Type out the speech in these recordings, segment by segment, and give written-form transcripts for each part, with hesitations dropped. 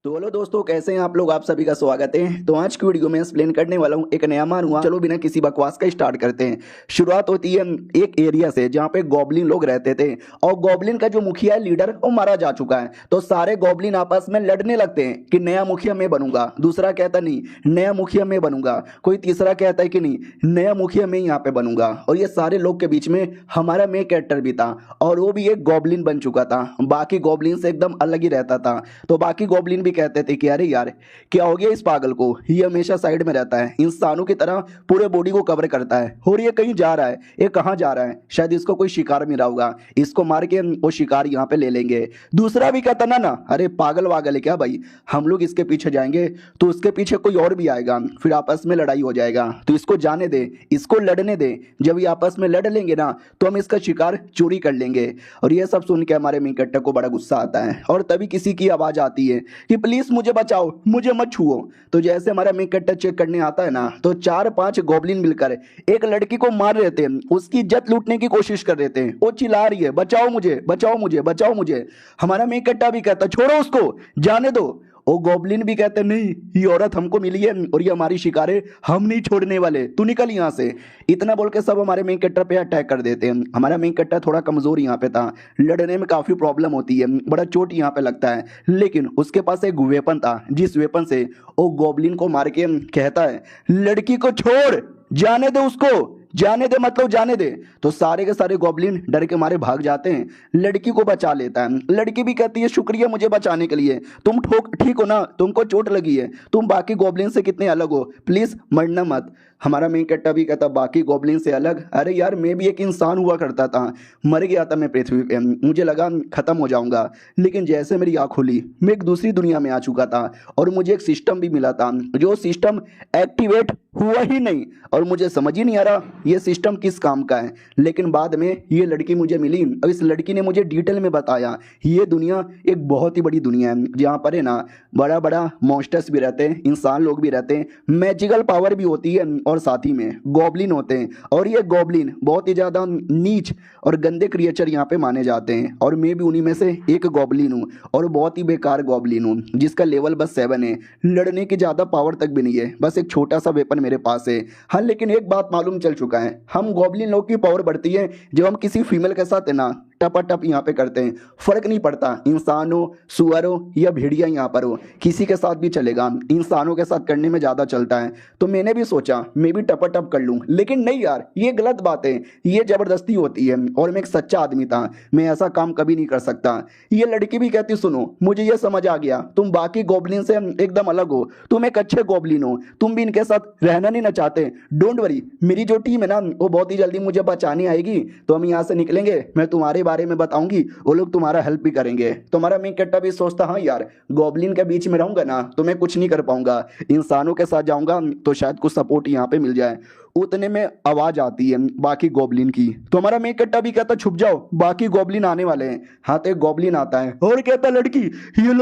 तो हेलो दोस्तों, कैसे हैं आप लोग। आप सभी का स्वागत है। तो आज की वीडियो में एक्सप्लेन करने वाला हूँ एक नया मानूंगा। चलो बिना किसी बकवास का स्टार्ट करते हैं। शुरुआत होती है एक एरिया से जहाँ पे गॉब्लिन लोग रहते थे और गॉब्लिन का जो मुखिया है, लीडर, वो मारा जा चुका है। तो सारे गॉब्लिन आपस में लड़ने लगते हैं कि नया मुखिया मैं बनूंगा। दूसरा कहता नहीं नया मुखिया मैं बनूंगा। कोई तीसरा कहता है कि नहीं नया मुखिया मैं यहाँ पे बनूंगा। और ये सारे लोग के बीच में हमारा मेन कैरेक्टर भी था और वो भी एक गॉब्लिन बन चुका था। बाकी गॉब्लिन से एकदम अलग ही रहता था। तो बाकी गॉब्लिन भी कहते थे कि अरे यार क्या हो गया इस पागल को, ये हमेशा साइड में रहता है, इंसानों की तरह पूरे बॉडी को कवर करता है और ये कहीं जा रहा है। ये कहाँ जा रहा है? शायद इसको कोई शिकार मिला होगा, इसको मार के वो शिकार यहाँ पे ले लेंगे। दूसरा भी कहता ना अरे पागल वागल है क्या भाई, हम लोग इसके पीछे जाएंगे तो उसके पीछे कोई और भी आएगा, फिर आपस में लड़ाई हो जाएगा। तो इसको जाने दे, इसको लड़ने दे। जब ये आपस में लड़ लेंगे ना तो हम इसका शिकार चोरी कर लेंगे। और ये सब सुन के हमारे मेन कैरेक्टर को बड़ा गुस्सा आता है और तभी किसी की आवाज आती है कि प्लीज मुझे बचाओ, मुझे मत छुओ। तो जैसे हमारा मेन कैरेक्टर चेक करने आता है ना तो 4-5 गॉब्लिन मिलकर एक लड़की को मार रहे थे, उसकी इज्जत लूटने की कोशिश कर रहे थे। वो चिल्ला रही है बचाओ मुझे, बचाओ मुझे, बचाओ मुझे। हमारा मेन कैरेक्टर भी कहता छोड़ो उसको, जाने दो। वो गॉब्लिन भी कहते नहीं ये औरत हमको मिली है और ये हमारी शिकार है, हम नहीं छोड़ने वाले, तू निकल यहाँ से। इतना बोल के सब हमारे मेन कैरेक्टर पे अटैक कर देते हैं। हमारा मेन कैरेक्टर थोड़ा कमजोर यहाँ पे था, लड़ने में काफी प्रॉब्लम होती है, बड़ा चोट यहाँ पे लगता है। लेकिन उसके पास एक वेपन था जिस वेपन से वो गॉब्लिन को मार के कहता है लड़की को छोड़, जाने दे उसको, जाने दे, मतलब जाने दे। तो सारे के सारे गॉब्लिन डर के मारे भाग जाते हैं। लड़की को बचा लेता है। लड़की भी कहती है शुक्रिया मुझे बचाने के लिए, तुम ठीक हो ना, तुमको चोट लगी है, तुम बाकी गॉब्लिन से कितने अलग हो, प्लीज मरना मत। हमारा मेन कैरेक्टर भी कहता बाकी गॉब्लिन से अलग, अरे यार मैं भी एक इंसान हुआ करता था, मर गया था मैं पृथ्वी पे, मुझे लगा खत्म हो जाऊंगा। लेकिन जैसे मेरी आँख खुली मैं एक दूसरी दुनिया में आ चुका था और मुझे एक सिस्टम भी मिला था, जो सिस्टम एक्टिवेट हुआ ही नहीं और मुझे समझ ही नहीं आ रहा ये सिस्टम किस काम का है। लेकिन बाद में ये लड़की मुझे मिली और इस लड़की ने मुझे डिटेल में बताया ये दुनिया एक बहुत ही बड़ी दुनिया है जहाँ पर है ना बड़ा बड़ा मॉन्स्टर्स भी रहते हैं, इंसान लोग भी रहते हैं, मैजिकल पावर भी होती है और साथ ही में गॉब्लिन होते हैं। और ये गॉब्लिन बहुत ही ज़्यादा नीच और गंदे क्रिएचर यहाँ पे माने जाते हैं और मैं भी उन्हीं में से एक गॉब्लिन हूँ और बहुत ही बेकार गॉब्लिन हूँ जिसका लेवल बस 7 है, लड़ने की ज़्यादा पावर तक भी नहीं है, बस एक छोटा सा वेपन मेरे पास है। हाँ लेकिन एक बात मालूम चल चुका है, हम गॉब्लिन लोग की पावर बढ़ती है जब हम किसी फीमेल के साथ है ना टपाटप यहाँ पे करते हैं। फर्क नहीं पड़ता इंसान हो, सुअर हो या भेड़िया यहाँ पर हो, किसी के साथ भी चलेगा, इंसानों के साथ करने में ज़्यादा चलता है। तो मैंने भी सोचा मैं भी टपाटप कर लूँ, लेकिन नहीं यार ये गलत बात है, ये ज़बरदस्ती होती है और मैं एक सच्चा आदमी था, मैं ऐसा काम कभी नहीं कर सकता। ये लड़की भी कहती सुनो मुझे ये समझ आ गया तुम बाकी गॉब्लिन से एकदम अलग हो, तुम एक अच्छे गॉब्लिन हो, तुम भी इनके साथ रहना नहीं ना चाहते। डोंट वरी, मेरी जो टीम है ना वो बहुत ही जल्दी मुझे बचाने आएगी, तो हम यहाँ से निकलेंगे, मैं तुम्हारे बारे में बताऊंगी, वो लोग तुम्हारा हेल्प भी करेंगे। तुम्हारा मेन कैरेक्टर भी सोचता हाँ यार गॉब्लिन के बीच में रहूंगा ना तो मैं कुछ नहीं कर पाऊंगा, इंसानों के साथ जाऊंगा तो शायद कुछ सपोर्ट यहाँ पे मिल जाए। उतने में आवाज आती है बाकी गॉब्लिन की, तो हमारा मेन कैरेक्टर भी कहता छुप जाओ बाकी गॉब्लिन आने वाले हैं। हाँ तो एक गॉब्लिन आता है और कहता लड़की, ये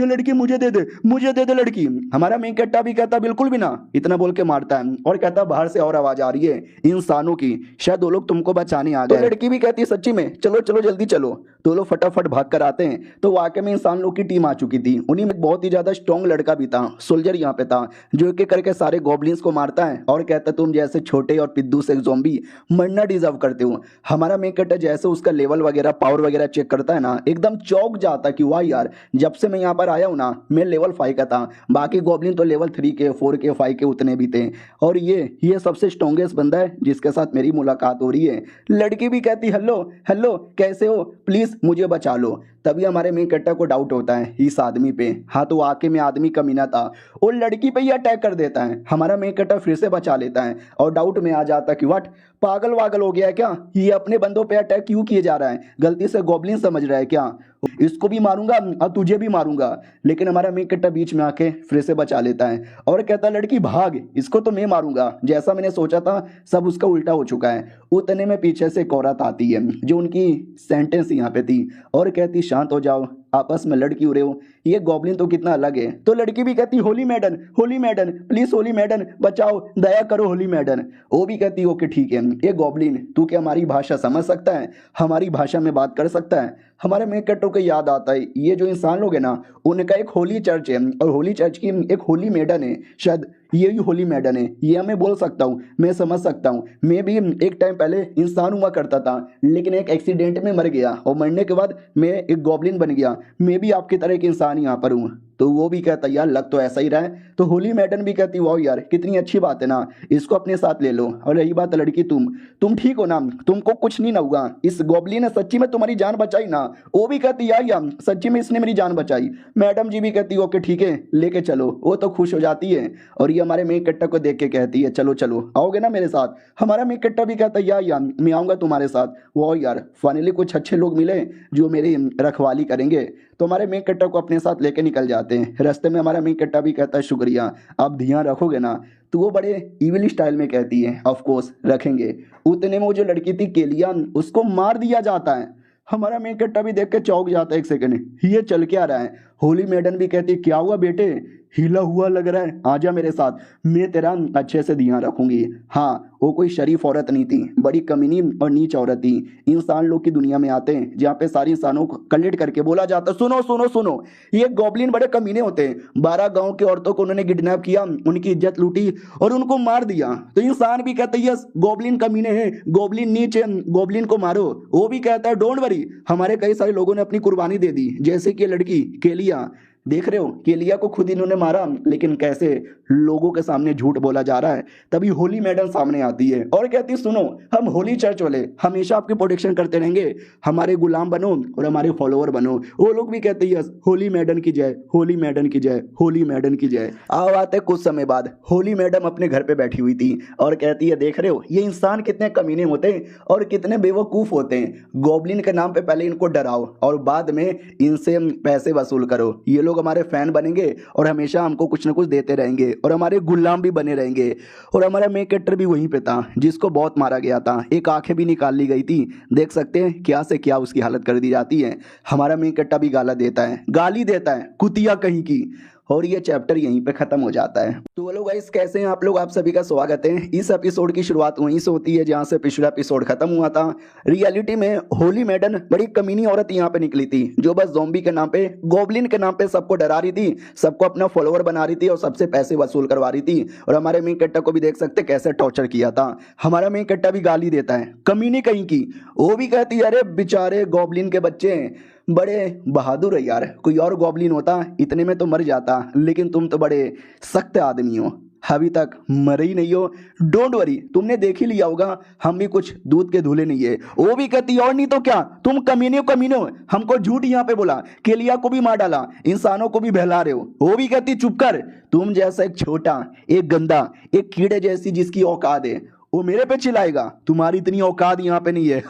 लड़की मुझे दे दे, मुझे दे दे लड़की। हमारा मेन कैरेक्टर भी कहता बिल्कुल भी ना, इतना बोल के मारता है और कहता बाहर से और आवाज आ रही है इंसानों की, शायद वो लोग तुमको बचाने आ गए। तो लड़की भी कहती है सच्ची में, चलो चलो जल्दी चलो। तो लोग फटाफट भाग कर आते हैं तो वाकई में इंसान लोग की टीम आ चुकी थी। उन्हीं में बहुत ही ज्यादा स्ट्रॉन्ग लड़का भी था, सोल्जर यहाँ पे था, जो एक एक करके सारे गॉब्लिन्स को मारता है और कहता तुम जैसे छोटे और पिद्दू से ज़ॉम्बी मरना डिजर्व करते हो। हमारा मेन कैरेक्टर जैसे उसका लेवल वगैरह पावर वगैरह चेक करता है ना एकदम चौंक जाता कि वाह यार जब से मैं यहाँ पर आया हूँ ना मैं लेवल 5 का था, बाकी गॉब्लिन तो लेवल 3 के 4 के 5 के उतने भी थे और ये सबसे स्ट्रॉन्गेस्ट बंदा है जिसके साथ मेरी मुलाकात हो रही है। लड़की भी कहती हेलो हेलो कैसे हो, प्लीज मुझे बचा लो। तभी हमारे मेन कैरेक्टर को डाउट होता है इस आदमी पे, हाँ तो वाकई में आदमी कमीना था, और लड़की पे ही अटैक कर देता है। हमारा मेन कैरेक्टर फिर से बचा लेता है और डाउट में आ जाता कि व्हाट पागल वागल हो गया है क्या, ये अपने बंदों पे अटैक क्यों किए जा रहा है, गलती से गॉब्लिन समझ रहा है क्या, इसको भी मारूंगा और तुझे भी मारूंगा। लेकिन हमारा मेन कैरेक्टर बीच में आके फिर से बचा लेता है और कहता लड़की भाग, इसको तो मैं मारूंगा, जैसा मैंने सोचा था सब उसका उल्टा हो चुका है। उतने में पीछे से एक औरत आती है जो उनकी सेंटेंस यहाँ पे थी और कहती शांत हो जाओ, आपस में लड़ क्यों रहे हो, ये गॉब्लिन तो कितना अलग है। तो लड़की भी कहती होली मैडन प्लीज होली मैडन बचाओ, दया करो होली मैडन। वो भी कहती ओके ठीक है। ये गॉब्लिन तू क्या हमारी भाषा समझ सकता है, हमारी भाषा में बात कर सकता है? हमारे मेन कैरेक्टर को याद आता है ये जो इंसान लोग है ना, उनका एक होली चर्च है और होली चर्च की एक होली मैडन है, शायद ये भी होली मैडन है। ये मैं बोल सकता हूँ, मैं समझ सकता हूँ। मैं भी एक टाइम पहले इंसान हुआ करता था, लेकिन एक एक्सीडेंट में मर गया और मरने के बाद मैं एक गॉब्लिन बन गया। मैं भी आपकी तरह एक इंसान यहाँ पर हूँ। तो वो भी कहता यार लग तो ऐसा ही रहा है। तो होली मैडन भी कहती वाह यार कितनी अच्छी बात है ना, इसको अपने साथ ले लो। और रही बात लड़की तुम ठीक हो ना, तुमको कुछ नहीं ना हुआ, इस गॉब्लिन ने सच्ची में तुम्हारी जान बचाई ना? वो भी कहती यार सच्ची में इसने मेरी जान बचाई। मैडम जी भी कहती ओके ठीक है लेके चलो। वो तो खुश हो जाती है और ये हमारे मेन कट्टा को देख के कहती है चलो चलो आओगे ना मेरे साथ? हमारा मेन कट्टा भी कहता है यार मैं आऊँगा तुम्हारे साथ। वो यार फाइनली कुछ अच्छे लोग मिले जो मेरी रखवाली करेंगे। तो हमारे मेन कट्टा को अपने साथ लेके निकल जाते हैं। रास्ते में हमारा मेन कट्टा भी कहता है शुक्रिया, आप ध्यान रखोगे ना? तो वो बड़े इविल स्टाइल में कहती है ऑफ कोर्स रखेंगे। उतने में वो जो लड़की थी केलिया, उसको मार दिया जाता है। हमारा मेन कट्टा भी देख के चौंक जाता है, एक सेकंड ये चल क्या रहा है? होली मैडन भी कहती क्या हुआ बेटे, हिला हुआ लग रहा है, आजा मेरे साथ, मैं तेरा अच्छे से ध्यान रखूंगी। हाँ वो कोई शरीफ औरत नहीं थी, बड़ी कमीनी और नीच औरत थी। इंसान लोग की दुनिया में आते हैं जहाँ पे सारे इंसानों को कलेक्ट करके बोला जाता है सुनो सुनो सुनो, ये गॉब्लिन बड़े कमीने होते हैं। 12 गांव की औरतों को उन्होंने किडनैप किया, उनकी इज्जत लूटी और उनको मार दिया। तो इंसान भी कहते यस गॉब्लिन कमीने हैं, गॉब्लिन नीच है, गॉब्लिन को मारो। वो भी कहता है डोंट वरी, हमारे कई सारे लोगों ने अपनी कुर्बानी दे दी, जैसे कि लड़की केलिया। देख रहे हो केलिया को खुद इन्होंने मारा, लेकिन कैसे लोगों के सामने झूठ बोला जा रहा है। तभी होली मैडम सामने आती है और कहती सुनो हम होली चर्च वाले हमेशा आपकी प्रोटेक्शन करते रहेंगे, हमारे गुलाम बनो और हमारे फॉलोअर बनो। वो लोग भी कहते हैं यस होली मैडम की जय, होली मैडम की जय, होली मैडम की जय। आओ आते कुछ समय बाद होली मैडम अपने घर पे बैठी हुई थी और कहती है देख रहे हो ये इंसान कितने कमीने होते हैं और कितने बेवकूफ होते हैं। गॉब्लिन के नाम पे पहले इनको डराओ और बाद में इनसे पैसे वसूल करो। ये लोग हमारे फैन बनेंगे और हमेशा हमको कुछ ना कुछ देते रहेंगे और हमारे गुलाम भी बने रहेंगे। और हमारा मेन कैरेक्टर भी वहीं पे था जिसको बहुत मारा गया था, एक आंखें भी निकाल ली गई थी। देख सकते हैं क्या से क्या उसकी हालत कर दी जाती है। हमारा मेन कैरेक्टर भी गाली देता है कुतिया कहीं की। और ये चैप्टर यहीं पे खत्म हो जाता है। तो हेलो गाइस कैसे हैं आप लोग, आप सभी का स्वागत है। इस एपिसोड की शुरुआत वहीं से होती है जहां से पिछला एपिसोड खत्म हुआ था। रियलिटी में होली मैडन बड़ी कमीनी औरत यहाँ पे निकली थी जो बस ज़ॉम्बी के नाम पे, गॉब्लिन के नाम पे सबको डरा रही थी, सबको अपना फॉलोअर बना रही थी और सबसे पैसे वसूल करवा रही थी। और हमारे मेन कैरेक्टर को भी देख सकते कैसे टॉर्चर किया था। हमारा मेन कैरेक्टर भी गाली देता है कमीनी कहीं की। वो भी कहती है अरे बेचारे गॉब्लिन के बच्चे बड़े बहादुर है यार, कोई और गॉब्लिन होता इतने में तो मर जाता, लेकिन तुम तो बड़े सख्त आदमी हो, अभी तक मरे ही नहीं हो। डोंट वरी तुमने देख ही लिया होगा, हम भी कुछ दूध के धुले नहीं है। वो भी कहती और नहीं तो क्या, तुम कमीने हो, हमको झूठ यहाँ पे बोला, केलिया को भी मार डाला, इंसानों को भी बहला रहे हो। वो भी कहती चुप कर, तुम जैसा एक छोटा, एक गंदा, एक कीड़े जैसी जिसकी औकात है वो मेरे पे चिल्लाएगा, तुम्हारी इतनी औकात यहाँ पे नहीं है।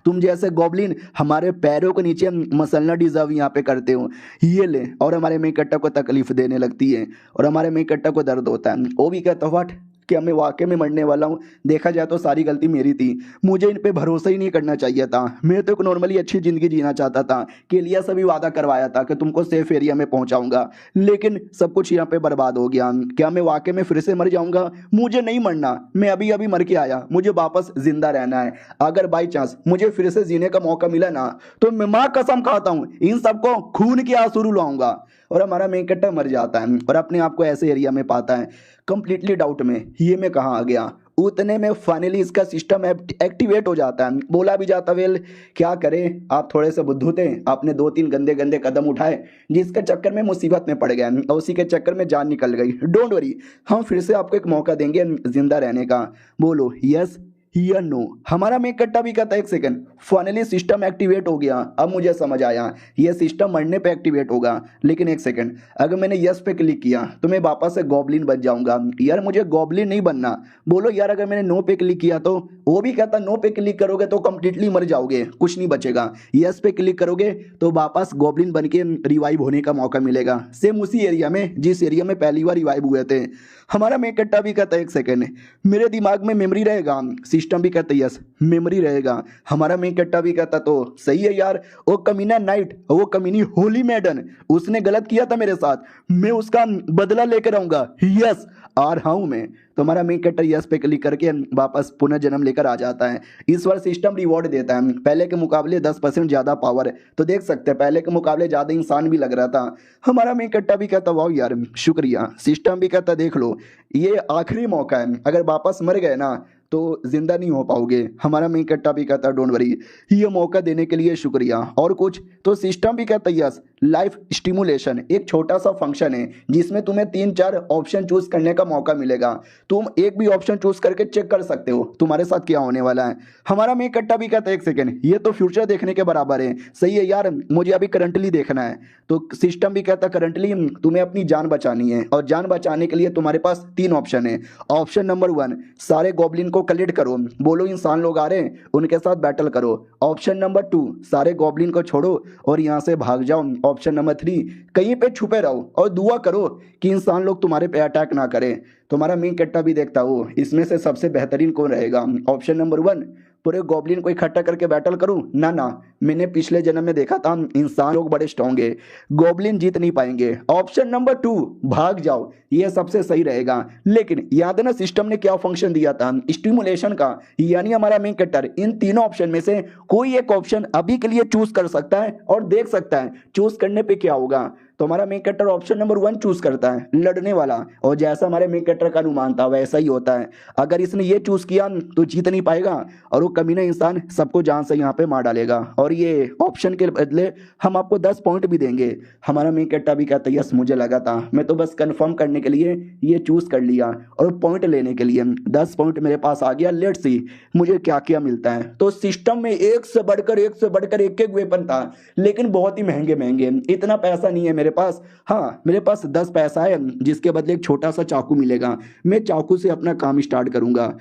तुम जैसे गॉब्लिन हमारे पैरों के नीचे मसलना डिजर्व यहाँ पे करते हो, ये ले। और हमारे मेन कैरेक्टर को तकलीफ देने लगती है और हमारे मेन कैरेक्टर को दर्द होता है। वो भी कहता व्हाट कि मैं वाकई में मरने वाला हूँ, देखा जाए तो सारी गलती मेरी थी, मुझे इन पे भरोसा ही नहीं करना चाहिए था। मैं तो एक नॉर्मली अच्छी ज़िंदगी जीना चाहता था, केलिया से भी वादा करवाया था कि तुमको सेफ एरिया में पहुँचाऊंगा, लेकिन सब कुछ यहाँ पे बर्बाद हो गया। क्या मैं वाकई में फिर से मर जाऊँगा? मुझे नहीं मरना, मैं अभी अभी मर के आया, मुझे वापस जिंदा रहना है। अगर बाई चांस मुझे फिर से जीने का मौका मिला ना तो मैं माँ कसम खाता हूँ इन सबको खून के आंसू रुलाऊंगा। और हमारा मेन कैरेक्टर मर जाता है और अपने आप को ऐसे एरिया में पाता है कंप्लीटली डाउट में, ये मैं कहाँ आ गया। उतने में फाइनली इसका सिस्टम एक्टिवेट हो जाता है। बोला भी जाता वेल क्या करें, आप थोड़े से बुद्धू थे, आपने 2-3 गंदे गंदे कदम उठाए जिसके चक्कर में मुसीबत में पड़ गए और उसी के चक्कर में जान निकल गई। डोंट वरी हम फिर से आपको एक मौका देंगे जिंदा रहने का। बोलो यस या नो। हमारा मेन कैरेक्टर भी कहता है एक सेकंड, फाइनली सिस्टम एक्टिवेट हो गया, अब मुझे समझ आया ये सिस्टम मरने पे एक्टिवेट होगा। लेकिन एक सेकंड, अगर मैंने यस पे क्लिक किया तो मैं वापस से गॉब्लिन बन जाऊंगा। यार मुझे गॉब्लिन नहीं बनना। बोलो यार अगर मैंने नो पे क्लिक किया तो? वो भी कहता नो पे क्लिक करोगे तो कंप्लीटली मर जाओगे, कुछ नहीं बचेगा। यस पे क्लिक करोगे तो वापस गॉब्लिन बन के रिवाइव होने का मौका मिलेगा, सेम उसी एरिया में जिस एरिया में पहली बार रिवाइव हुए थे। हमारा मेन कैरेक्टर भी कहता है एक सेकंड, मेरे दिमाग में मेमोरी रहेगा, सिस्टम भी कहता है यस मेमोरी रहेगा। हमारा मेन कट्टा भी कहता तो सही है यार, वो कमीना नाइट, वो कमीनी होली मैडन, उसने गलत किया था मेरे साथ, मैं उसका बदला लेकर आऊंगा, यस आ रहा हूं मैं। तो हमारा मेन कैरेक्टर यस पे क्लिक करके वापस पुनर्जन्म लेकर आ जाता है। इस बार सिस्टम रिवॉर्ड देता है, पहले के मुकाबले 10% ज़्यादा पावर है। तो देख सकते हैं पहले के मुकाबले ज़्यादा इंसान भी लग रहा था। हमारा मेन कैरेक्टर भी कहता वाह यार शुक्रिया। सिस्टम भी कहता देख लो ये आखिरी मौका है, अगर वापस मर गए ना तो जिंदा नहीं हो पाओगे। हमारा मेन कट्टा भी कहता डोंट वरी, ये मौका देने के लिए शुक्रिया। और कुछ तो सिस्टम भी कहता यस लाइफ स्टिमुलेशन एक छोटा सा फंक्शन है जिसमें तुम्हें 3-4 ऑप्शन चूज करने का मौका मिलेगा। तुम एक भी ऑप्शन चूज करके चेक कर सकते हो तुम्हारे साथ क्या होने वाला है। हमारा मेन कट्टा भी कहता है एक सेकेंड ये तो फ्यूचर देखने के बराबर है। सही है यार, मुझे अभी करंटली देखना है। तो सिस्टम भी कहता करंटली तुम्हें अपनी जान बचानी है और जान बचाने के लिए तुम्हारे पास 3 ऑप्शन है। ऑप्शन नंबर 1 सारे गॉब्लिन को कलेक्ट करो, बोलो इंसान लोग आ रहे हैं उनके साथ बैटल करो। ऑप्शन नंबर 2 सारे गॉब्लिन को छोड़ो और यहाँ से भाग जाओ। ऑप्शन नंबर 3 कहीं पे छुपे रहो और दुआ करो कि इंसान लोग तुम्हारे पे अटैक ना करें। तुम्हारा मेन कट्टा भी देखता हो इसमें से सबसे बेहतरीन कौन रहेगा। ऑप्शन नंबर 1 पूरे गॉब्लिन को इकट्ठा करके बैटल करूं, ना मैंने पिछले जन्म में देखा था इंसान लोग बड़े स्ट्रॉन्ग है, गॉब्लिन जीत नहीं पाएंगे। ऑप्शन नंबर 2 भाग जाओ, ये सबसे सही रहेगा। लेकिन याद है ना सिस्टम ने क्या फंक्शन दिया था स्टिमुलेशन का, यानी हमारा मेन कैरेक्टर इन तीनों ऑप्शन में से कोई एक ऑप्शन अभी के लिए चूज कर सकता है और देख सकता है चूज करने पे क्या होगा। तो हमारा main character option number 1 choose करता है लड़ने वाला, और जैसा हमारे मेन कैरेक्टर का अनुमान था वैसा ही होता है। अगर इसने ये चूज किया तो जीत नहीं पाएगा और वो कमीना इंसान सबको जान से यहाँ पे मार डालेगा और ये ऑप्शन के बदले हम आपको 10 पॉइंट भी देंगे। हमारा मेन कैरेक्टर भी कहता है यस मुझे लगा था, मैं तो बस कंफर्म करने के लिए ये चूज कर लिया और पॉइंट लेने के लिए 10 पॉइंट मेरे पास आ गया। लेट्स सी मुझे क्या क्या मिलता है। तो सिस्टम में एक से बढ़कर एक वेपन था, लेकिन बहुत ही महंगे महंगे। इतना पैसा नहीं है मेरे पास। हाँ मेरे पास 10 पैसा है जिसके बदले एक छोटा सा चाकू मिलेगा, मैं चाकू से अपना काम स्टार्ट करूंगा।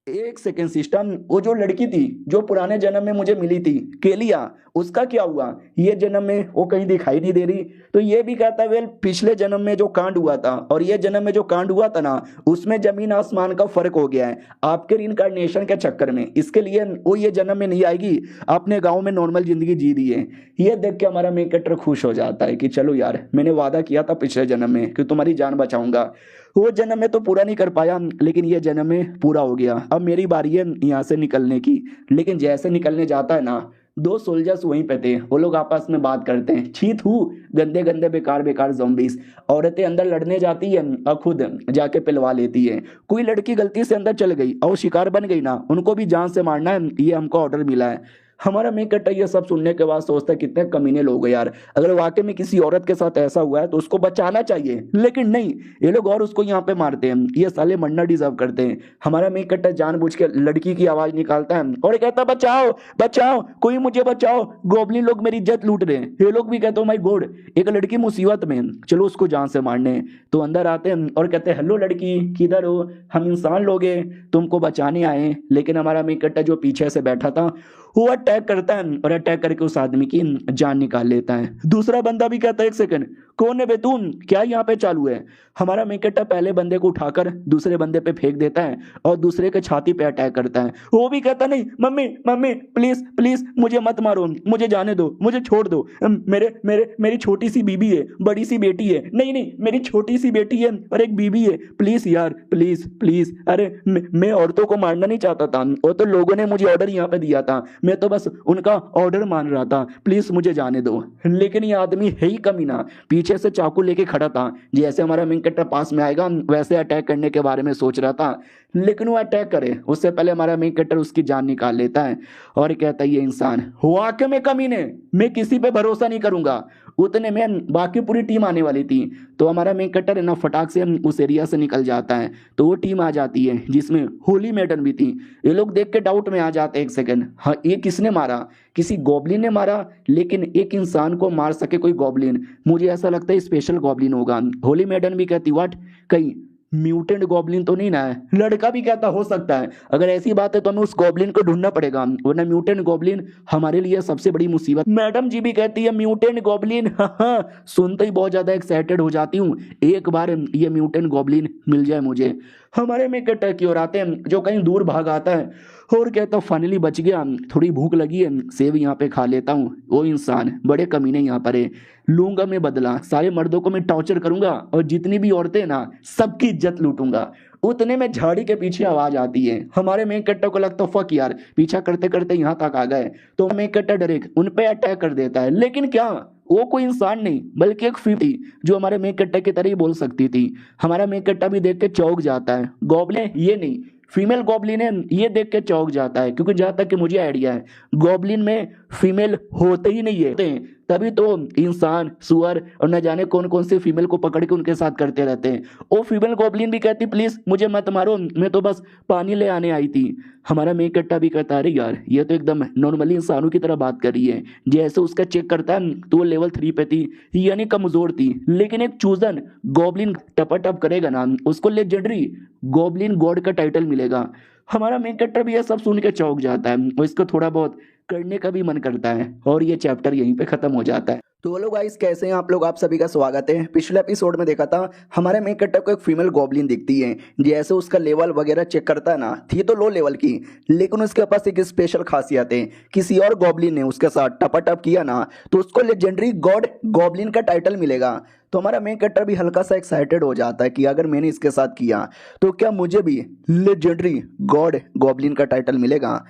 एक सेकेंड सिस्टम, वो जो लड़की थी जो पुराने जन्म में मुझे मिली थी केलिया, उसका क्या हुआ? ये जन्म में वो कहीं दिखाई नहीं दे रही। तो ये भी कहता है वेल पिछले जन्म में जो कांड हुआ था और ये जन्म में जो कांड हुआ था ना उसमें जमीन आसमान का फर्क हो गया है आपके रिइंकार्नेशन के चक्कर में। इसके लिए वो ये जन्म में नहीं आएगी, अपने गाँव में नॉर्मल जिंदगी जी रही है। ये देख के हमारा मेन कैरेक्टर खुश हो जाता है कि चलो यार मैंने वादा किया था पिछले जन्म में कि तुम्हारी जान बचाऊंगा। वो जन्म में तो पूरा नहीं कर पाया लेकिन ये जन्म में पूरा हो गया। अब मेरी बारी है यहाँ से निकलने की। लेकिन जैसे निकलने जाता है ना 2 सोल्जर्स वहीं पे थे, वो लोग आपस में बात करते हैं, छी थू गंदे गंदे बेकार बेकार ज़ॉम्बीज। औरतें अंदर लड़ने जाती है और खुद जाके पिलवा लेती है। कोई लड़की गलती से अंदर चल गई और शिकार बन गई ना, उनको भी जान से मारना है, ये हमको ऑर्डर मिला है। हमारा मेन कैरेक्टर ये सब सुनने के बाद सोचता है कितने कमीने लोग हैं यार, अगर वाकई में किसी औरत के साथ ऐसा हुआ है तो उसको बचाना चाहिए। लेकिन नहीं, ये लोग और उसको यहाँ पे मारते हैं, ये साले मरना डिजर्व करते हैं। हमारा मेन कैरेक्टर जानबूझ के लड़की की आवाज निकालता है और कहता है बचाओ बचाओ कोई मुझे बचाओ, गोबलिन लोग मेरी इज्जत लूट रहे हैं। ये लोग भी कहते हैं माय गॉड एक लड़की मुसीबत में, चलो उसको जान से मारने। तो अंदर आते हैं और कहते हैं हेलो लड़की किधर हो, हम इंसान लोग हैं तुमको बचाने आए। लेकिन हमारा मेन कैरेक्टर जो पीछे से बैठा था वो अटैक करता है और अटैक करके उस आदमी की जान निकाल लेता है। दूसरा बंदा भी कहता है एक सेकंड कौन है बे तुम, क्या यहाँ पे चालू है? हमारा मेन कैरेक्टर पहले बंदे को उठाकर दूसरे बंदे पे फेंक देता है और दूसरे के छाती पे अटैक करता है। वो भी कहता नहीं मम्मी मम्मी प्लीज प्लीज मुझे मत मारो, मुझे जाने दो, मुझे छोड़ दो, मेरी छोटी सी बीबी है, बड़ी सी बेटी है, नहीं नहीं मेरी छोटी सी बेटी है और एक बीबी है, प्लीज यार प्लीज प्लीज। अरे मैं औरतों को मारना नहीं चाहता था, वो तो लोगों ने मुझे ऑर्डर यहाँ पे दिया था, मैं तो बस उनका ऑर्डर मान रहा था, प्लीज मुझे जाने दो। लेकिन ये आदमी है ही कमीना, पीछे से चाकू लेके खड़ा था, जैसे हमारा मेन कैरेक्टर पास में आएगा वैसे अटैक करने के बारे में सोच रहा था। लेकिन वो अटैक करे उससे पहले हमारा मेन कैरेक्टर उसकी जान निकाल लेता है और कहता है ये इंसान वाकई में कमीने, मैं किसी पे भरोसा नहीं करूंगा। उतने में बाकी पूरी टीम आने वाली थी, तो हमारा मेन कैरेक्टर है ना फटाक से उस एरिया से निकल जाता है। तो वो टीम आ जाती है जिसमें होली मैडन भी थी। ये लोग देख के डाउट में आ जाते हैं एक सेकंड, हाँ ये किसने मारा? किसी गॉब्लिन ने मारा, लेकिन एक इंसान को मार सके कोई गॉब्लिन, मुझे ऐसा लगता है स्पेशल गॉब्लिन होगा। होली मैडन भी कहती व्हाट, कहीं म्यूटेंट गॉब्लिन तो नहीं ना है? लड़का भी कहता हो सकता है, अगर ऐसी बात है तो हमें उस गॉब्लिन को ढूंढना पड़ेगा, वरना म्यूटेंट गॉब्लिन हमारे लिए सबसे बड़ी मुसीबत। मैडम जी भी कहती है म्यूटेंट गॉब्लिन, हाँ सुनते ही बहुत ज्यादा एक्साइटेड हो जाती हूँ, एक बार ये म्यूटेंट गॉब्लिन मिल जाए मुझे। हमारे में कैरेक्टर की ओर आते हैं जो कहीं दूर भाग आता है और कहता फाइनली बच गया, थोड़ी भूख लगी है, सेब यहाँ पे खा लेता हूँ। वो इंसान बड़े कमीने यहाँ पर है, लूंगा मैं बदला, सारे मर्दों को मैं टॉर्चर करूंगा और जितनी भी औरतें ना सबकी इज्जत लूटूंगा। उतने में झाड़ी के पीछे आवाज आती है। हमारे मेन कट्टा को लगता फक यार, पीछा करते करते यहाँ तक आ गए। तो मेन कट्टा डायरेक्ट उन पे अटैक कर देता है, लेकिन क्या वो कोई इंसान नहीं बल्कि एक फीमेल थी जो हमारे मेन कट्टा की तरह ही बोल सकती थी। हमारा मेन कट्टा भी देख के चौंक जाता है। गॉब्लिन ये नहीं, फीमेल गॉब्लिन है, ये देख के चौंक जाता है, क्योंकि जहां तक कि मुझे आइडिया है गॉब्लिन में फीमेल होते ही नहीं है, तभी तो इंसान सुअर और न जाने कौन कौन से फीमेल को पकड़ के उनके साथ करते रहते हैं। वो फीमेल गॉब्लिन भी कहती प्लीज मुझे मत मारो, मैं तो बस पानी ले आने आई थी। हमारा मेन कट्टा भी कहता अरे यार ये तो एकदम नॉर्मली इंसानों की तरह बात कर रही है। जैसे उसका चेक करता है तो वो लेवल 3 पे थी, यानी कमजोर थी, लेकिन एक चूजन गॉब्लिन टपाटप करेगा ना उसको लेजेंडरी गॉब्लिन गॉड का टाइटल मिलेगा। हमारा मेन कैरेक्टर भी ये सब सुन के चौंक जाता है और इसको थोड़ा बहुत करने का भी मन करता है और ये चैप्टर यहीं पे खत्म हो जाता है। तो बोलो गाइस कैसे हैं आप लोग, आप सभी का स्वागत है। पिछले एपिसोड में देखा था हमारे मेन कैरेक्टर को एक फीमेल गॉब्लिन दिखती है, जैसे उसका लेवल वगैरह चेक करता है ना, थी तो लो लेवल की, लेकिन उसके पास एक स्पेशल खासियत है। किसी और गॉब्लिन ने उसके साथ टपाटप किया ना तो उसको लेजेंडरी गॉड गॉब्लिन का टाइटल मिलेगा। तो हमारा मेन कैरेक्टर भी हल्का सा एक्साइटेड हो जाता है कि अगर मैंने इसके साथ किया तो क्या मुझे भी लेजेंडरी गॉड गॉब्लिन का टाइटल मिलेगा।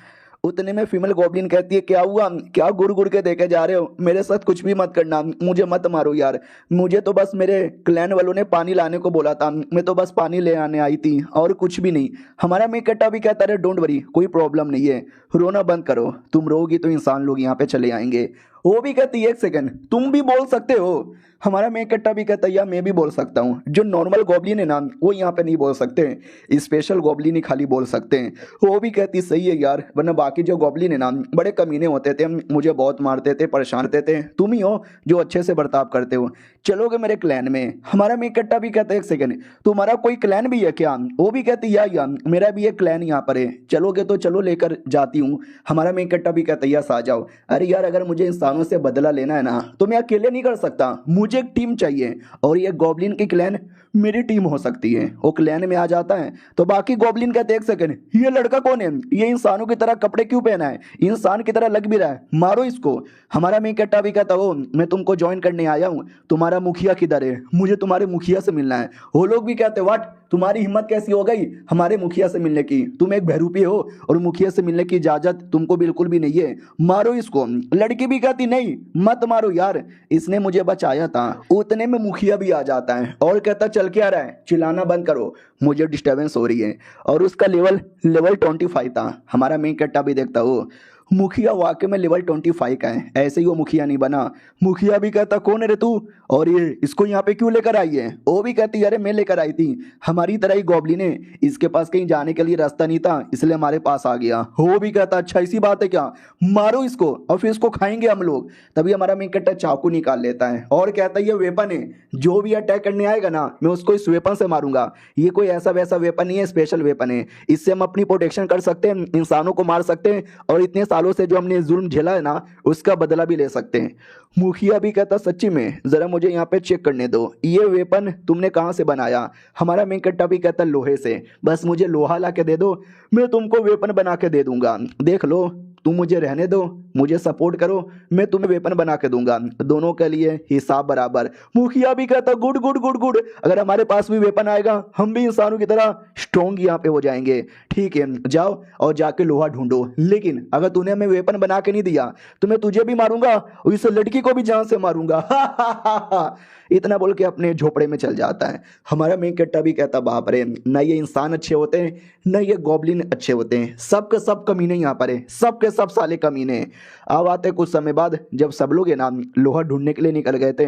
उतने में फीमेल गॉब्लिन कहती है क्या हुआ, क्या गुड़ गुड़ के देके जा रहे हो, मेरे साथ कुछ भी मत करना, मुझे मत मारो यार, मुझे तो बस मेरे क्लैन वालों ने पानी लाने को बोला था, मैं तो बस पानी ले आने आई थी और कुछ भी नहीं। हमारा मेकट्टा भी कहता है डोंट वरी, कोई प्रॉब्लम नहीं है, रोना बंद करो, तुम रोगी तो इंसान लोग यहाँ पे चले आएंगे। वो भी कहती है एक सेकंड तुम भी बोल सकते हो। हमारा मेकट्टा भी कहता है यार मैं भी बोल सकता हूँ, जो नॉर्मल गॉब्लिन है ना वो यहाँ पे नहीं बोल सकते, स्पेशल गॉब्लिन ही खाली बोल सकते हैं। वो भी कहती सही है यार, वरना बाकी जो गॉब्लिन है ना बड़े कमीने होते थे, मुझे बहुत मारते थे, परेशान करते थे, तुम ही हो जो अच्छे से बर्ताव करते हो, चलोगे मेरे क्लैन में। हमारा मेकट्टा भी कहता है एक सेकंड तुम्हारा कोई क्लैन भी है क्या। वो भी कहती यार मेरा भी एक क्लैन यहाँ पर है, चलोगे तो चलो लेकर जाती हूँ। हमारा मेकट्टा भी कहता यस आ जाओ। अरे यार अगर मुझे इंसानों से बदला लेना है ना तो मैं अकेले नहीं कर सकता, मुझे एक टीम चाहिए और ये गॉब्लिन की क्लैन मेरी टीम हो सकती है। वो क्लैन में आ जाता है तो बाकी गॉब्लिन कहते एक सेकंड ये लड़का कौन है, ये इंसानों की तरह कपड़े क्यों पहना है, इंसान की तरह लग भी रहा है, मारो इसको। हमारा मेकट्टा भी कहता हो मैं तुमको ज्वाइन करने आया हूँ, तुम्हारा मुखिया किधर है, मुझे तुम्हारे मुखिया से मिलना है। वो लोग भी कहते व्हाट, तुम्हारी हिम्मत कैसी हो गई हमारे मुखिया से मिलने की, तुम एक बहरूपी हो और मुखिया से मिलने की इजाजत तुमको बिल्कुल भी नहीं है, मारो इसको। लड़की भी कहती नहीं मत मारो यार, इसने मुझे बचाया था। उतने में मुखिया भी आ जाता है और कहता चल के आ रहा है, चिल्लाना बंद करो, मुझे डिस्टर्बेंस हो रही है। और उसका लेवल 25 था। हमारा मेन कट्टा भी देखता हो मुखिया वाकई में लेवल 25 का है, ऐसे ही वो मुखिया नहीं बना। मुखिया भी कहता कौन है रे तू और ये इसको यहाँ पे क्यों लेकर आई है। वो भी कहती अरे मैं लेकर आई थी, हमारी तरह ही गॉब्लिन है, इसके पास कहीं जाने के लिए रास्ता नहीं था इसलिए हमारे पास आ गया। वो भी कहता अच्छा इसी बात है क्या, मारो इसको और फिर इसको खाएंगे हम लोग। तभी हमारा मेन कट्टा चाकू निकाल लेता है और कहता है ये वेपन है, जो भी अटैक करने आएगा ना मैं उसको इस वेपन से मारूंगा, ये कोई ऐसा वैसा वेपन नहीं है, स्पेशल वेपन है, इससे हम अपनी प्रोटेक्शन कर सकते हैं, इंसानों को मार सकते हैं और इतने सालों से जो हमने जुल्म झेला है ना उसका बदला भी ले सकते हैं। मुखिया भी कहता सच्ची में जरा मुझे यहाँ पे चेक करने दो, ये वेपन तुमने कहाँ से बनाया। हमारा मेन कट्टा भी कहता लोहे से, बस मुझे लोहा ला के दे दो मैं तुमको वेपन बना के दे दूंगा, देख लो तुम मुझे रहने दो, मुझे सपोर्ट करो, मैं तुम्हें वेपन बना के दूंगा, दोनों के लिए हिसाब बराबर। मुखिया भी कहता गुड गुड गुड गुड, अगर हमारे पास भी वेपन आएगा हम भी इंसानों की तरह स्ट्रॉन्ग यहाँ पे हो जाएंगे। ठीक है जाओ और जाके लोहा ढूंढो, लेकिन अगर तूने हमें वेपन बना के नहीं दिया तो मैं तुझे भी मारूंगा और इस लड़की को भी जान से मारूंगा। इतना बोल के अपने झोपड़े में चल जाता है। हमारा मेन कट्टा भी कहता बाप रे, न ये इंसान अच्छे होते हैं न ये गॉब्लिन अच्छे होते हैं, सबके सब कमीने यहाँ पर है, सबके सब साले कमीने। अब आते कुछ समय बाद जब सब लोग है ना लोहा ढूंढने के लिए निकल गए थे,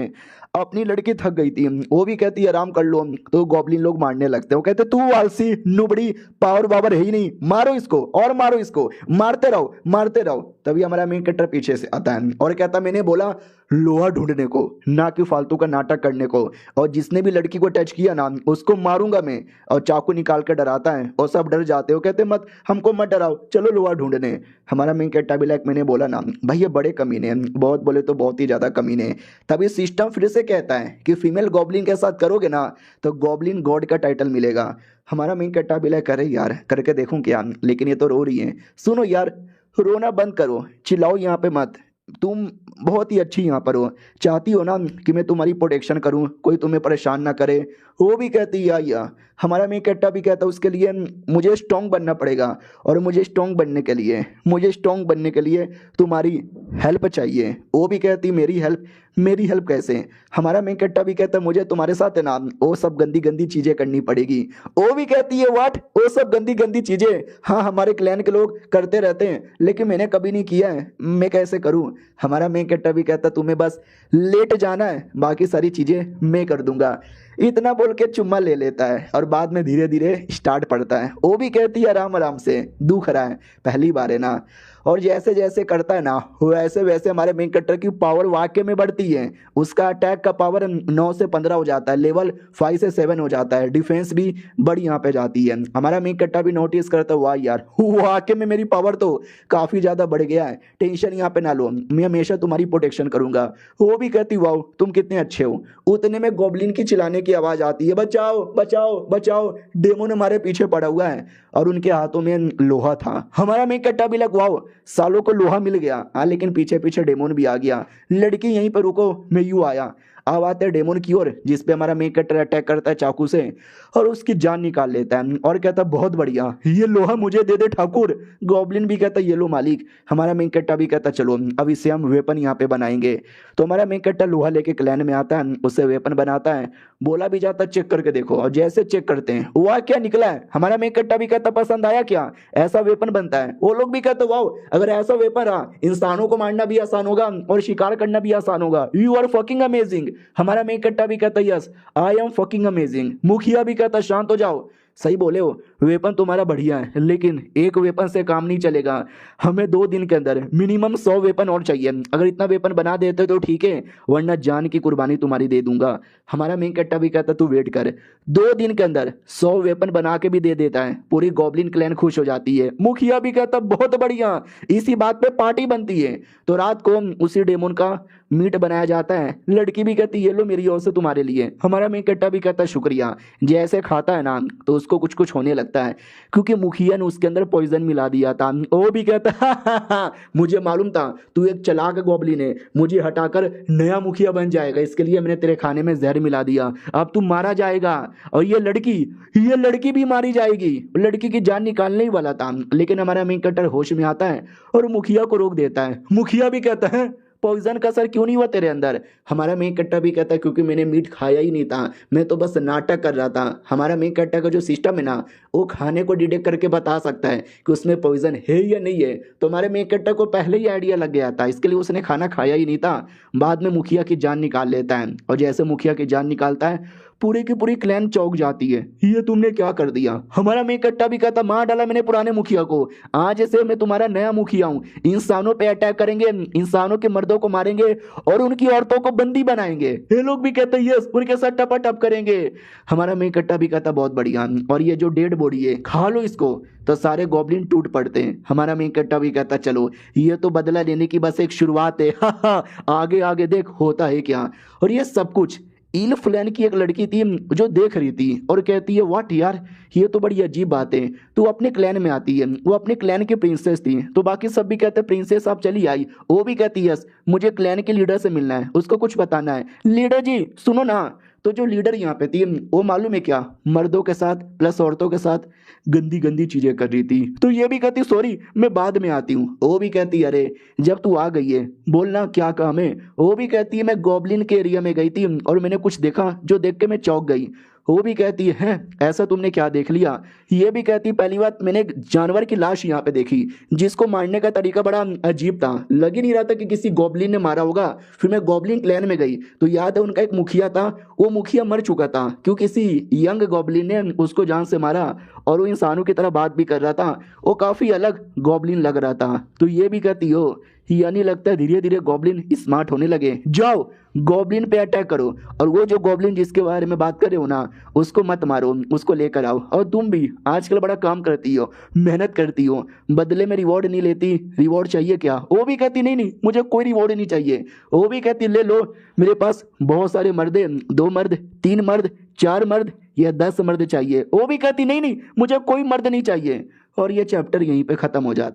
अपनी लड़की थक गई थी, वो भी कहती आराम कर लो, तो गॉब्लिन लोग मारने लगते हैं। वो कहते तू आलसी नुबड़ी, पावर बावर है ही नहीं, मारो इसको और मारो इसको, मारते रहो मारते रहो। तभी हमारा मेन कट्टर पीछे से आता है और कहता मैंने बोला लोहा ढूंढने को, ना कि फालतू का नाटक करने को, और जिसने भी लड़की को टच किया ना उसको मारूंगा मैं। और चाकू निकाल कर डराता है और सब डर जाते हो, कहते मत हमको मत डराओ, चलो लोहा ढूंढने। हमारा मेन कट्टा भी लाइक मैंने बोला ना भाई ये बड़े कमीने हैं, बहुत बोले तो बहुत ही ज्यादा कमीने हैं। तभी सिस्टम फिर से ऐसे कहता है कि फीमेल गॉब्लिन के साथ करोगे ना तो गॉब्लिन गॉड का टाइटल मिलेगा। हमारा मेन कट्टा बिला करे यार करके देखूं क्या, लेकिन ये तो रो रही है। सुनो यार, रोना बंद करो, चिल्लाओ यहाँ पे मत। तुम बहुत ही अच्छी यहाँ पर हो, चाहती हो ना कि मैं तुम्हारी प्रोटेक्शन करूँ, कोई तुम्हें परेशान ना करे। वो भी कहती या हमारा मेन कट्टा भी कहता उसके लिए मुझे स्ट्रांग बनना पड़ेगा, और मुझे स्ट्रांग बनने के लिए तुम्हारी हेल्प चाहिए। वो भी कहती मेरी हेल्प कैसे? हमारा मेन कट्टा भी कहता मुझे तुम्हारे साथ है ना वो सब गंदी गंदी चीजें करनी पड़ेगी। वो भी कहती है व्हाट, वो सब गंदी गंदी चीजें? हाँ, हमारे क्लैन के लोग करते रहते हैं, लेकिन मैंने कभी नहीं किया है, मैं कैसे करूं? हमारा मेन कट्टा भी कहता तुम्हें बस लेट जाना है, बाकी सारी चीजें मैं कर दूंगा। इतना बोल के चुम्मा ले लेता है और बाद में धीरे धीरे स्टार्ट पड़ता है। वो भी कहती है आराम आराम से, दुख रहा है, पहली बार है ना। और जैसे जैसे करता है ना वैसे वैसे हमारे मेन कट्टर की पावर वाकई में बढ़ती है। उसका अटैक का पावर 9 से 15 हो जाता है, लेवल 5 से 7 हो जाता है, डिफेंस भी बड़ी यहाँ पे जाती है। हमारा मेन कट्टा भी नोटिस करता है वाह यार वाकई में मेरी पावर तो काफ़ी ज़्यादा बढ़ गया है, टेंशन यहाँ पे ना लो, मैं हमेशा तुम्हारी प्रोटेक्शन करूंगा। वो भी कहती वाह तुम कितने अच्छे हो। उतने में गॉब्लिन की चिल्लाने की आवाज़ आती है, बचाओ बचाओ बचाओ, डेमोन हमारे पीछे पड़ा हुआ है, और उनके हाथों में लोहा था। हमारा मेन कट्टा भी लग वाओ सालों को लोहा मिल गया। हाँ, लेकिन पीछे पीछे डेमोन भी आ गया। लड़की यहीं पर रुको, मैं यूं आया। अब आते हैं डेमोन की ओर, जिसपे हमारा मेन कट्टर अटैक करता है चाकू से और उसकी जान निकाल लेता है और कहता है बहुत बढ़िया, ये लोहा मुझे दे दे ठाकुर। गॉब्लिन भी कहता है ये लो मालिक। हमारा मेन कट्टा भी कहता चलो अब इससे हम वेपन यहाँ पे बनाएंगे। तो हमारा मेन कट्टा लोहा लेके क्लैन में आता है, उससे वेपन बनाता है। बोला भी जाता है चेक करके देखो, और जैसे चेक करते हैं वह क्या निकला है। हमारा मेन कट्टा भी कहता पसंद आया क्या, ऐसा वेपन बनता है। वो लोग भी कहते वाओ, अगर ऐसा वेपन रहा इंसानों को मारना भी आसान होगा और शिकार करना भी आसान होगा, यू आर फकिंग अमेजिंग। हमारा मेन कट्टा भी कहता yes I am fucking amazing. मुखिया भी कहता शांत हो जाओ, सही बोले हो, वेपन तुम्हारा बढ़िया है, लेकिन एक वेपन से काम नहीं चलेगा, हमें 2 दिन के अंदर मिनिमम 100 वेपन और चाहिए। अगर इतना वेपन बना देते तो ठीक है, वरना जान की कुर्बानी तुम्हारी दे दूंगा। हमारा मेन कट्टा भी कहता तू वेट कर, 2 दिन के अंदर 100 वेपन बना के भी दे देता है। पूरी गॉब्लिन क्लैन खुश हो जाती है। मुखिया भी कहता बहुत बढ़िया, इसी बात पे पार्टी बनती है। तो रात को उसी डेमोन का मीट बनाया जाता है। लड़की भी कहती ये लो मेरी ओर से तुम्हारे लिए। हमारा मेन कट्टा भी कहता शुक्रिया। जैसे खाता है ना तो उसको कुछ कुछ होने लगता है, क्योंकि मुखिया ने उसके अंदर पॉइजन मिला दिया था। वो भी कहता हा, मुझे मालूम था तू एक चालाक गॉब्लिन है, मुझे हटाकर नया मुखिया बन जाएगा, इसके लिए मैंने तेरे खाने में जहर मिला दिया, अब तू मारा जाएगा। और ये लड़की भी मारी जाएगी। लड़की की जान निकालने ही वाला था, लेकिन हमारा मेन कट्टर होश में आता है और मुखिया को रोक देता है। मुखिया भी कहता है पॉइजन का असर क्यों नहीं हुआ तेरे अंदर। हमारा मेन कट्टा भी कहता है क्योंकि मैंने मीट खाया ही नहीं था, मैं तो बस नाटक कर रहा था। हमारा मेन कट्टा का जो सिस्टम है ना वो खाने को डिटेक्ट करके बता सकता है कि उसमें पॉइजन है या नहीं है। तो हमारे मेन कट्टा को पहले ही आइडिया लग गया था, इसके लिए उसने खाना खाया ही नहीं था। बाद में मुखिया की जान निकाल लेता है, और जैसे मुखिया की जान निकालता है पूरी की पूरी क्लैन चौंक जाती है, ये तुमने क्या कर दिया। हमारा मेन कट्टा भी कहता मार डाला मैंने पुराने मुखिया को, आज से मैं तुम्हारा नया मुखिया हूँ। इंसानों पे अटैक करेंगे, इंसानों के मर्दों को मारेंगे और उनकी औरतों को बंदी बनाएंगे। ये लोग भी कहते हैं यस, उनके साथ टपाटप करेंगे। हमारा मेन कट्टा भी कहता बहुत बढ़िया, और ये जो डेड बॉडी है खा लो इसको। तो सारे गॉब्लिन टूट पड़ते हैं। हमारा मेन कट्टा भी कहता चलो ये तो बदला लेने की बस एक शुरुआत है, आगे आगे देख होता है क्या। और ये सब कुछ इल फ्लैन की एक लड़की थी जो देख रही थी और कहती है व्हाट यार, ये तो बड़ी अजीब बात है, तू अपने क्लैन में आती है। वो अपने क्लैन की प्रिंसेस थी, तो बाकी सब भी कहते हैं प्रिंसेस आप चली आई। वो भी कहती है यस मुझे क्लैन के लीडर से मिलना है, उसको कुछ बताना है। लीडर जी सुनो ना। तो जो लीडर यहाँ पे थी वो मालूम है क्या, मर्दों के साथ प्लस औरतों के साथ गंदी गंदी चीजें कर रही थी। तो ये भी कहती सॉरी मैं बाद में आती हूँ। वो भी कहती अरे जब तू आ गई है बोलना क्या काम है। वो भी कहती है मैं गॉब्लिन के एरिया में गई थी और मैंने कुछ देखा जो देख के मैं चौंक गई। वो भी कहती है ऐसा तुमने क्या देख लिया। ये भी कहती पहली बात मैंने एक जानवर की लाश यहाँ पे देखी जिसको मारने का तरीका बड़ा अजीब था, लग ही नहीं रहा था कि किसी गॉब्लिन ने मारा होगा। फिर मैं गॉब्लिन क्लैन में गई तो याद है उनका एक मुखिया था, वो मुखिया मर चुका था क्योंकि किसी यंग गॉब्लिन ने उसको जान से मारा, और वो इंसानों की तरह बात भी कर रहा था, वो काफी अलग गॉब्लिन लग रहा था। तो ये भी कहती हो यानी लगता है धीरे धीरे गॉब्लिन स्मार्ट होने लगे। जाओ गॉब्लिन पे अटैक करो, और वो जो गॉब्लिन जिसके बारे में बात कर रहे हो ना, उसको मत मारो, उसको लेकर आओ। और तुम भी आजकल बड़ा काम करती हो, मेहनत करती हो, बदले में रिवॉर्ड नहीं लेती। रिवॉर्ड चाहिए क्या? वो भी कहती नहीं नहीं मुझे कोई रिवॉर्ड नहीं चाहिए। वो भी कहती ले लो, मेरे पास बहुत सारे मर्द हैं, 2 मर्द, 3 मर्द, 4 मर्द या 10 मर्द चाहिए। वो भी कहती नहीं नहीं मुझे कोई मर्द नहीं चाहिए। और ये चैप्टर यहीं पे खत्म हो जाता।